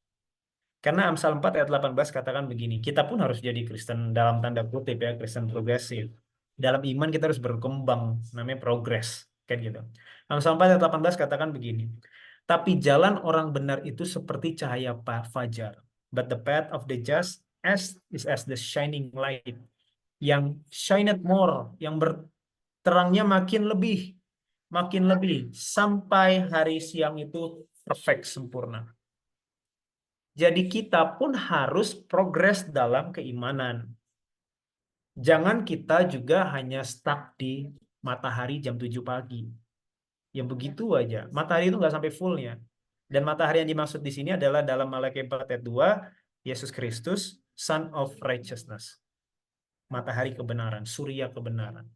Karena Amsal 4 ayat 18 katakan begini, kita pun harus jadi Kristen dalam tanda kutip ya, Kristen progresif. Dalam iman kita harus berkembang, namanya progres. Kan gitu. Amsal 4 ayat 18 katakan begini, tapi jalan orang benar itu seperti cahaya fajar. But the path of the just is as the shining light. Yang shined more, yang terangnya makin lebih, sampai hari siang itu perfect, sempurna. Jadi kita pun harus progres dalam keimanan. Jangan kita juga hanya stuck di matahari jam 7 pagi. Ya begitu aja. Matahari itu nggak sampai fullnya. Dan matahari yang dimaksud di sini adalah dalam Malaki 4 ayat 2, Yesus Kristus, Son of Righteousness. Matahari kebenaran, surya kebenaran.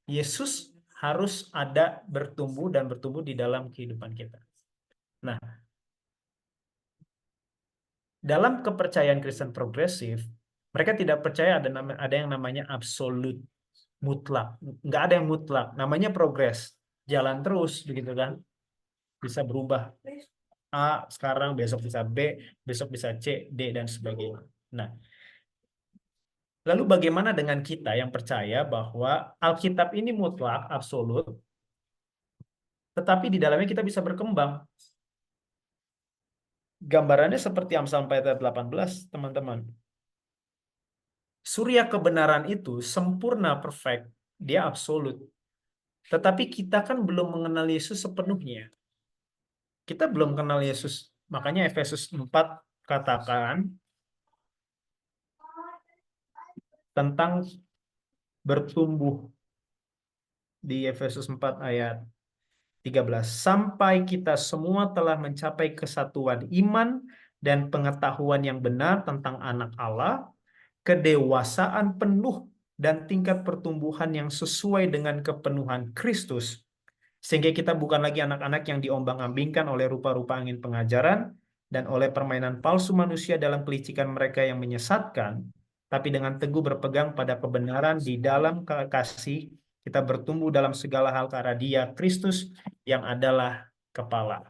Yesus harus ada, bertumbuh dan bertumbuh di dalam kehidupan kita. Nah, dalam kepercayaan Kristen progresif, mereka tidak percaya ada yang namanya absolut, mutlak. Nggak ada yang mutlak, namanya progres. Jalan terus, begitu kan? Bisa berubah. A sekarang, besok bisa B, besok bisa C, D, dan sebagainya. Nah, lalu bagaimana dengan kita yang percaya bahwa Alkitab ini mutlak, absolut, tetapi di dalamnya kita bisa berkembang. Gambarannya seperti Amsal 4 ayat 18, teman-teman. Surya kebenaran itu sempurna, perfect, dia absolut. Tetapi kita kan belum mengenal Yesus sepenuhnya. Kita belum kenal Yesus. Makanya Efesus 4 katakan tentang bertumbuh di Efesus 4 ayat 13. Sampai kita semua telah mencapai kesatuan iman dan pengetahuan yang benar tentang anak Allah, kedewasaan penuh dan tingkat pertumbuhan yang sesuai dengan kepenuhan Kristus, sehingga kita bukan lagi anak-anak yang diombang-ambingkan oleh rupa-rupa angin pengajaran dan oleh permainan palsu manusia dalam kelicikan mereka yang menyesatkan, tapi dengan teguh berpegang pada kebenaran di dalam kasih, kita bertumbuh dalam segala hal ke arah Dia, Kristus, yang adalah kepala.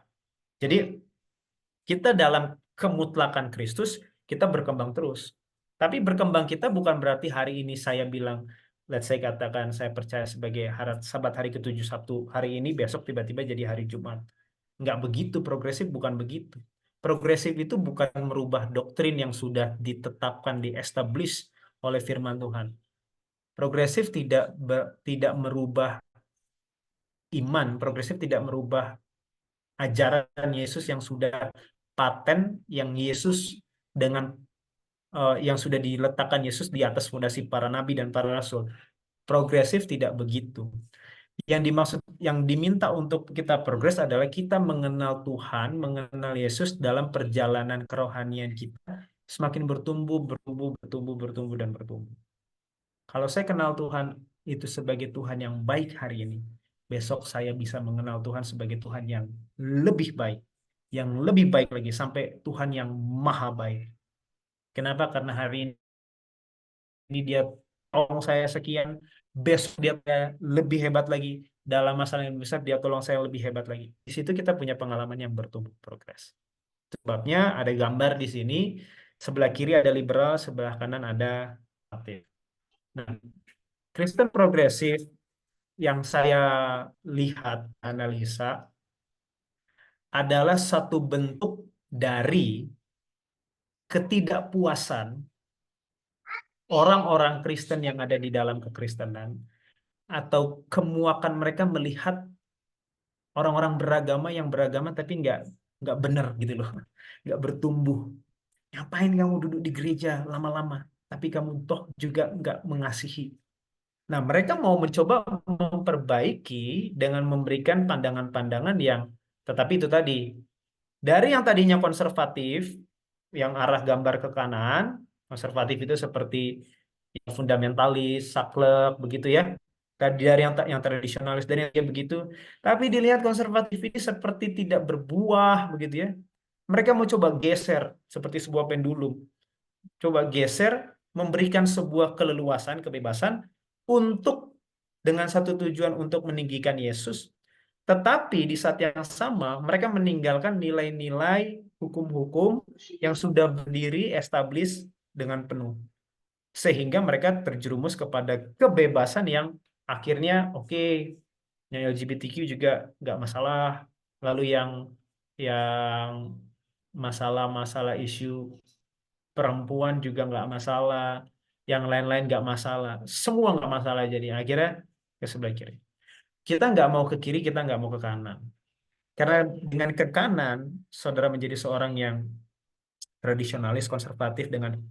Jadi, kita dalam kemutlakan Kristus, kita berkembang terus. Tapi berkembang kita bukan berarti hari ini saya bilang, let's say katakan saya percaya sebagai Sabat hari ke-7 Sabtu hari ini, besok tiba-tiba jadi hari Jumat. Nggak begitu, progresif bukan begitu. Progresif itu bukan merubah doktrin yang sudah ditetapkan, di-establish oleh firman Tuhan. Progresif tidak merubah iman, progresif tidak merubah ajaran Yesus yang sudah paten, yang Yesus dengan yang sudah diletakkan Yesus di atas fondasi para nabi dan para rasul. Progresif tidak begitu. Yang dimaksud, yang diminta untuk kita progres adalah kita mengenal Tuhan, mengenal Yesus dalam perjalanan kerohanian kita, semakin bertumbuh, bertumbuh, bertumbuh, bertumbuh, dan bertumbuh. Kalau saya kenal Tuhan itu sebagai Tuhan yang baik hari ini, besok saya bisa mengenal Tuhan sebagai Tuhan yang lebih baik, yang lebih baik lagi, sampai Tuhan yang maha baik. Kenapa? Karena hari ini dia tolong saya sekian, besok dia lebih hebat lagi, dalam masalah yang besar dia tolong saya lebih hebat lagi. Di situ kita punya pengalaman yang bertumbuh progres. Sebabnya ada gambar di sini, sebelah kiri ada liberal, sebelah kanan ada ateis. Nah, Kristen progresif yang saya lihat, analisa, adalah satu bentuk dari ketidakpuasan orang-orang Kristen yang ada di dalam kekristenan, atau kemuakan mereka melihat orang-orang beragama yang beragama tapi nggak benar gitu loh, nggak bertumbuh. Ngapain kamu duduk di gereja lama-lama, tapi kamu toh juga nggak mengasihi. Nah, mereka mau mencoba memperbaiki dengan memberikan pandangan-pandangan yang, tetapi itu tadi, dari yang tadinya konservatif, yang arah gambar ke kanan, konservatif itu seperti yang fundamentalis, saklek, begitu ya. Dari yang tradisionalis, dari yang begitu. Tapi dilihat konservatif ini seperti tidak berbuah, begitu ya. Mereka mau coba geser, seperti sebuah pendulum. Coba geser, memberikan sebuah keleluasan, kebebasan, untuk dengan satu tujuan untuk meninggikan Yesus, tetapi di saat yang sama mereka meninggalkan nilai-nilai hukum-hukum yang sudah berdiri, established dengan penuh. Sehingga mereka terjerumus kepada kebebasan yang akhirnya oke, yang LGBTQ juga nggak masalah, lalu yang masalah-masalah isu perempuan juga nggak masalah, yang lain-lain nggak masalah, semua nggak masalah, jadi akhirnya ke sebelah kiri. Kita nggak mau ke kiri, kita nggak mau ke kanan. Karena dengan ke kanan, saudara menjadi seorang yang tradisionalis, konservatif, dengan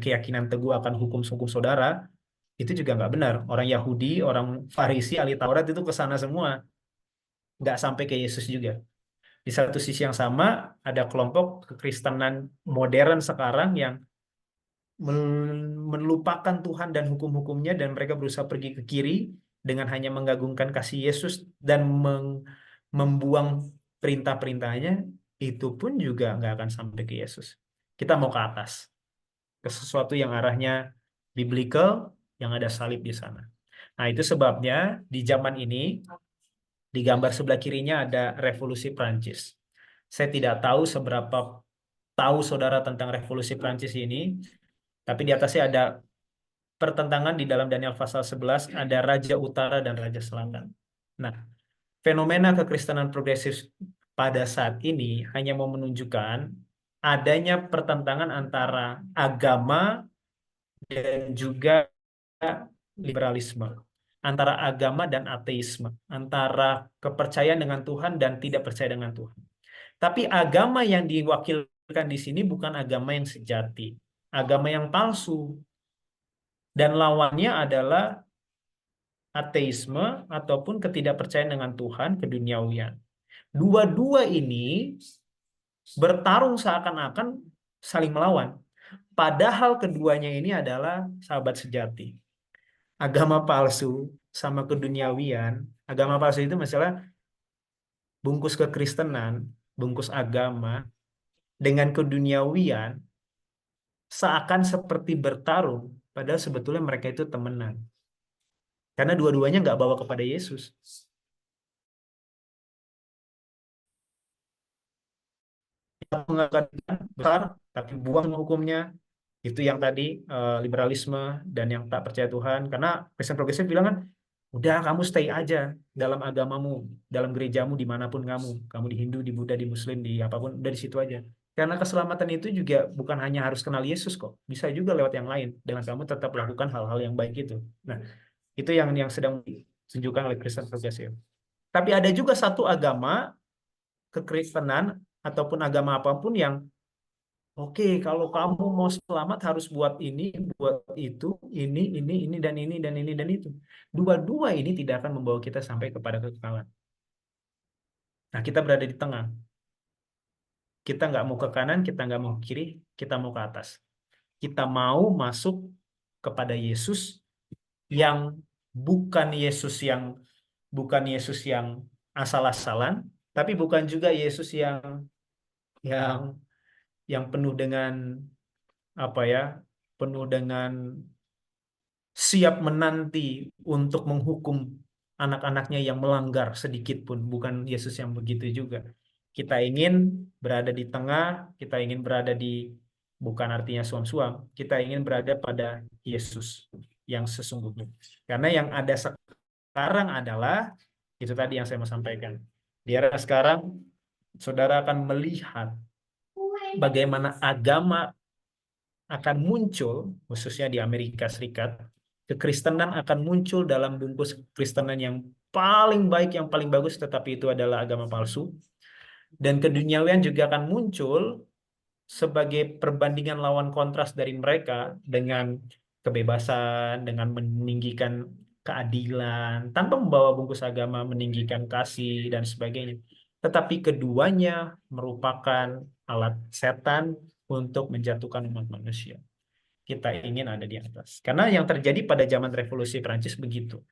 keyakinan teguh akan hukum saudara, itu juga nggak benar. Orang Yahudi, orang Farisi, ahli Taurat itu ke sana semua, nggak sampai ke Yesus juga. Di satu sisi yang sama, ada kelompok kekristenan modern sekarang yang melupakan Tuhan dan hukum-hukumnya, dan mereka berusaha pergi ke kiri dengan hanya mengagungkan kasih Yesus dan membuang perintah-perintahnya, itu pun juga nggak akan sampai ke Yesus. Kita mau ke atas, ke sesuatu yang arahnya biblical, yang ada salib di sana. Nah, itu sebabnya di zaman ini, di gambar sebelah kirinya ada revolusi Prancis. Saya tidak tahu seberapa tahu saudara tentang revolusi Prancis ini, tapi di atasnya ada pertentangan di dalam Daniel pasal 11, ada Raja Utara dan Raja Selatan. Nah, fenomena kekristenan progresif pada saat ini hanya mau menunjukkan adanya pertentangan antara agama dan juga liberalisme, antara agama dan ateisme, antara kepercayaan dengan Tuhan dan tidak percaya dengan Tuhan. Tapi agama yang diwakilkan di sini bukan agama yang sejati, agama yang palsu, dan lawannya adalah ateisme ataupun ketidakpercayaan dengan Tuhan, keduniawian. Dua-dua ini bertarung seakan-akan saling melawan. Padahal keduanya ini adalah sahabat sejati. Agama palsu sama keduniawian. Agama palsu itu misalnya bungkus kekristenan, bungkus agama dengan keduniawian seakan seperti bertarung, padahal sebetulnya mereka itu temenan. Karena dua-duanya nggak bawa kepada Yesus. Yang mengatakan besar, tapi buang hukumnya. Itu yang tadi liberalisme dan yang tak percaya Tuhan. Karena Kristen progresif bilang kan, udah kamu stay aja dalam agamamu, dalam gerejamu dimanapun kamu. Kamu di Hindu, di Buddha, di Muslim, di apapun, udah di situ aja. Karena keselamatan itu juga bukan hanya harus kenal Yesus kok. Bisa juga lewat yang lain. Dengan kamu tetap lakukan hal-hal yang baik itu. Nah, itu yang sedang ditunjukkan oleh Kristen progresif. Tapi ada juga satu agama, kekristenan, ataupun agama apapun yang oke, kalau kamu mau selamat harus buat ini, buat itu, ini, dan ini, dan ini, dan itu. Dua-dua ini tidak akan membawa kita sampai kepada kekekalan. Nah, kita berada di tengah. Kita nggak mau ke kanan, kita nggak mau ke kiri, kita mau ke atas. Kita mau masuk kepada Yesus yang bukan Yesus yang bukan Yesus yang asal-asalan, tapi bukan juga Yesus yang yang penuh dengan apa ya, penuh dengan siap menanti untuk menghukum anak-anaknya yang melanggar sedikit pun. Bukan Yesus yang begitu juga. Kita ingin berada di tengah, kita ingin berada di, bukan artinya suam-suam, kita ingin berada pada Yesus yang sesungguhnya. Karena yang ada sekarang adalah, itu tadi yang saya mau sampaikan. Di era sekarang, saudara akan melihat bagaimana agama akan muncul, khususnya di Amerika Serikat, kekristenan akan muncul dalam bungkus kekristenan yang paling baik, yang paling bagus, tetapi itu adalah agama palsu. Dan keduniawian juga akan muncul sebagai perbandingan lawan kontras dari mereka dengan kebebasan, dengan meninggikan keadilan, tanpa membawa bungkus agama, meninggikan kasih, dan sebagainya. Tetapi keduanya merupakan alat setan untuk menjatuhkan umat manusia. Kita ingin ada di atas. Karena yang terjadi pada zaman Revolusi Prancis begitu.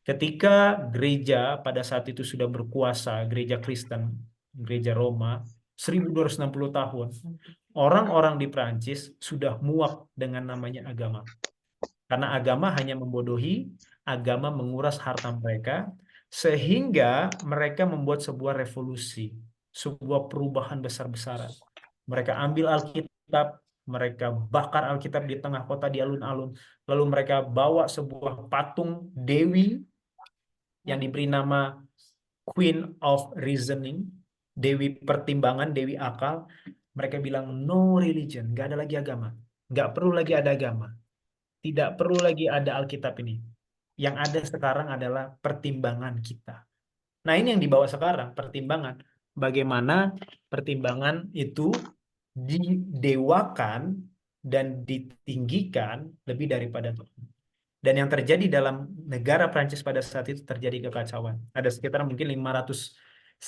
Ketika gereja pada saat itu sudah berkuasa, gereja Kristen, gereja Roma, 1260 tahun, orang-orang di Prancis sudah muak dengan namanya agama. Karena agama hanya membodohi, agama menguras harta mereka, sehingga mereka membuat sebuah revolusi, sebuah perubahan besar-besaran. Mereka ambil Alkitab, mereka bakar Alkitab di tengah kota di alun-alun, lalu mereka bawa sebuah patung dewi yang diberi nama Queen of Reasoning, Dewi Pertimbangan, Dewi Akal. Mereka bilang no religion, nggak ada lagi agama, nggak perlu lagi ada agama, tidak perlu lagi ada Alkitab ini. Yang ada sekarang adalah pertimbangan kita. Nah, ini yang dibawa sekarang, pertimbangan. Bagaimana pertimbangan itu didewakan dan ditinggikan lebih daripada Tuhan. Dan yang terjadi dalam negara Prancis pada saat itu terjadi kekacauan. Ada sekitar mungkin 150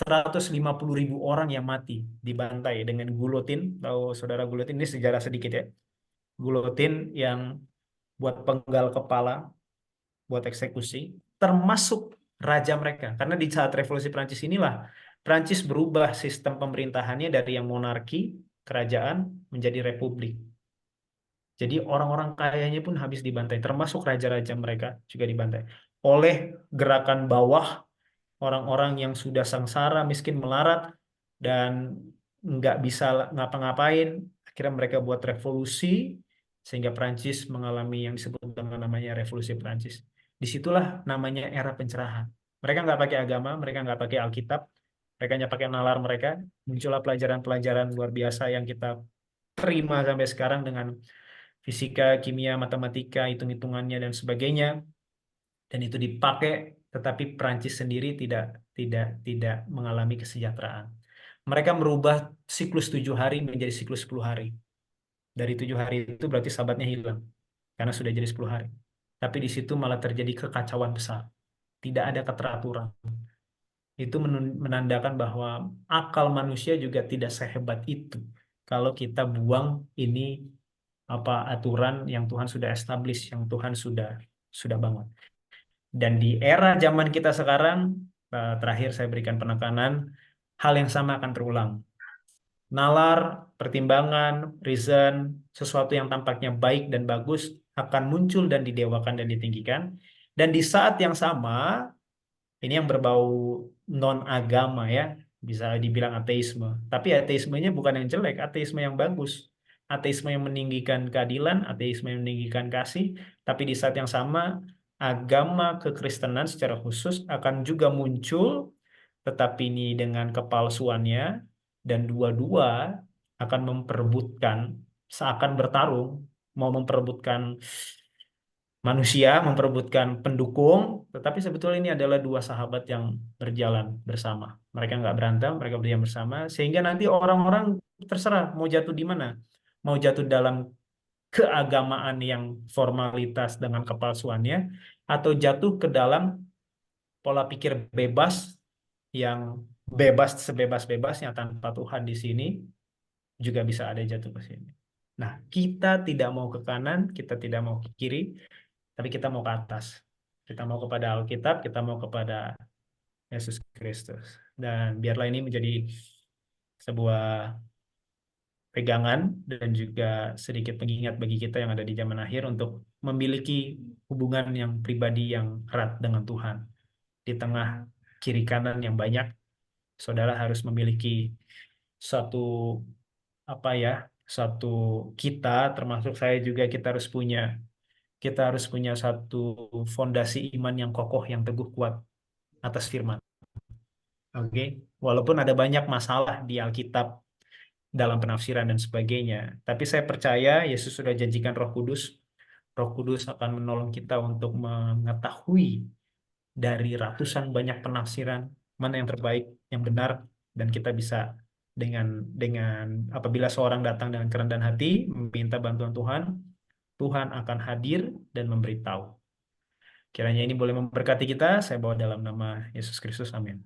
ribu orang yang mati dibantai dengan gulotin. Tahu saudara gulotin, ini sejarah sedikit ya. Gulotin yang buat penggal kepala, buat eksekusi, termasuk raja mereka. Karena di saat revolusi Prancis inilah Prancis berubah sistem pemerintahannya dari yang monarki, kerajaan, menjadi republik. Jadi orang-orang kayanya pun habis dibantai, termasuk raja-raja mereka juga dibantai. Oleh gerakan bawah, orang-orang yang sudah sengsara, miskin, melarat, dan nggak bisa ngapa-ngapain, akhirnya mereka buat revolusi, sehingga Prancis mengalami yang disebut dengan namanya revolusi Prancis. Disitulah namanya era pencerahan. Mereka nggak pakai agama, mereka nggak pakai Alkitab, mereka hanya pakai nalar mereka. Muncullah pelajaran-pelajaran luar biasa yang kita terima sampai sekarang dengan fisika, kimia, matematika, hitung-hitungannya dan sebagainya. Dan itu dipakai, tetapi Prancis sendiri tidak mengalami kesejahteraan. Mereka merubah siklus 7 hari menjadi siklus 10 hari. Dari 7 hari itu berarti sabatnya hilang karena sudah jadi 10 hari. Tapi di situ malah terjadi kekacauan besar. Tidak ada keteraturan. itu menandakan bahwa akal manusia juga tidak sehebat itu. Kalau kita buang ini apa aturan yang Tuhan sudah establish, yang Tuhan sudah bangun. Dan di era zaman kita sekarang, terakhir saya berikan penekanan, hal yang sama akan terulang. Nalar, pertimbangan, reason, sesuatu yang tampaknya baik dan bagus akan muncul dan didewakan dan ditinggikan. Dan di saat yang sama, ini yang berbau non agama ya, bisa dibilang ateisme. Tapi ateismenya bukan yang jelek, ateisme yang bagus. Ateisme yang meninggikan keadilan, ateisme yang meninggikan kasih, tapi di saat yang sama agama kekristenan secara khusus akan juga muncul, tetapi ini dengan kepalsuannya, dan dua-dua akan memperebutkan, seakan bertarung, mau memperebutkan manusia, memperebutkan pendukung, tetapi sebetulnya ini adalah dua sahabat yang berjalan bersama. Mereka nggak berantem, mereka berdiam bersama, sehingga nanti orang-orang terserah mau jatuh di mana. Mau jatuh dalam keagamaan yang formalitas dengan kepalsuannya, atau jatuh ke dalam pola pikir bebas yang bebas sebebas-bebasnya tanpa Tuhan di sini, juga bisa ada jatuh ke sini. Nah, kita tidak mau ke kanan, kita tidak mau ke kiri, tapi kita mau ke atas. Kita mau kepada Alkitab, kita mau kepada Yesus Kristus. Dan biarlah ini menjadi sebuah pegangan dan juga sedikit pengingat bagi kita yang ada di zaman akhir untuk memiliki hubungan yang pribadi yang erat dengan Tuhan. Di tengah kiri kanan yang banyak, saudara harus memiliki satu apa ya, satu kita, termasuk saya juga, kita harus punya satu fondasi iman yang kokoh, yang teguh, kuat atas firman. Oke, walaupun ada banyak masalah di Alkitab dalam penafsiran dan sebagainya, tapi saya percaya Yesus sudah janjikan Roh Kudus. Roh Kudus akan menolong kita untuk mengetahui dari ratusan banyak penafsiran mana yang terbaik, yang benar, dan kita bisa dengan apabila seorang datang dengan kerendahan hati meminta bantuan Tuhan, Tuhan akan hadir dan memberitahu. Kiranya ini boleh memberkati kita. Saya bawa dalam nama Yesus Kristus. Amin.